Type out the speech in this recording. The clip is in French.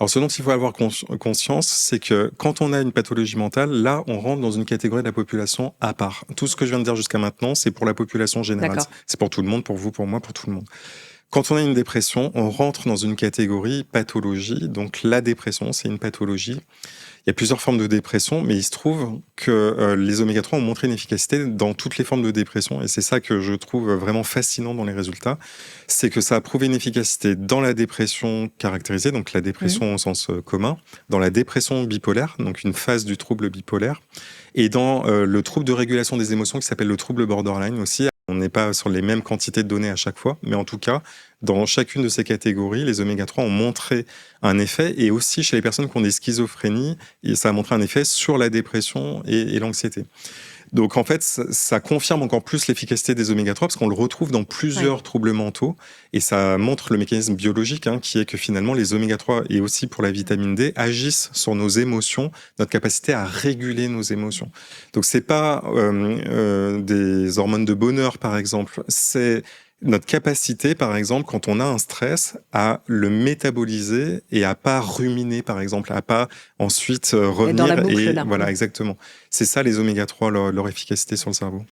Alors, ce dont il faut avoir conscience, c'est que quand on a une pathologie mentale, là, on rentre dans une catégorie de la population à part. Tout ce que je viens de dire jusqu'à maintenant, c'est pour la population générale. D'accord. C'est pour tout le monde, pour vous, pour moi, pour tout le monde. Quand on a une dépression, on rentre dans une catégorie pathologie. Donc, la dépression, c'est une pathologie. Il y a plusieurs formes de dépression, mais il se trouve que les oméga-3 ont montré une efficacité dans toutes les formes de dépression, et c'est ça que je trouve vraiment fascinant dans les résultats, c'est que ça a prouvé une efficacité dans la dépression caractérisée, donc la dépression au sens commun, dans la dépression bipolaire, donc une phase du trouble bipolaire, et dans le trouble de régulation des émotions qui s'appelle le trouble borderline aussi. On n'est pas sur les mêmes quantités de données à chaque fois, mais en tout cas, dans chacune de ces catégories, les oméga-3 ont montré un effet, et aussi chez les personnes qui ont des schizophrénies, et ça a montré un effet sur la dépression et l'anxiété. Donc en fait, ça confirme encore plus l'efficacité des oméga-3 parce qu'on le retrouve dans plusieurs troubles mentaux, et ça montre le mécanisme biologique qui est que finalement les oméga-3 et aussi pour la vitamine D agissent sur nos émotions, notre capacité à réguler nos émotions. Donc c'est pas des hormones de bonheur par exemple, c'est notre capacité, par exemple, quand on a un stress, à le métaboliser et à pas ruminer, par exemple, à pas ensuite Et dans la revenir boucle, et là. voilà, exactement. C'est ça les oméga-3, leur efficacité sur le cerveau.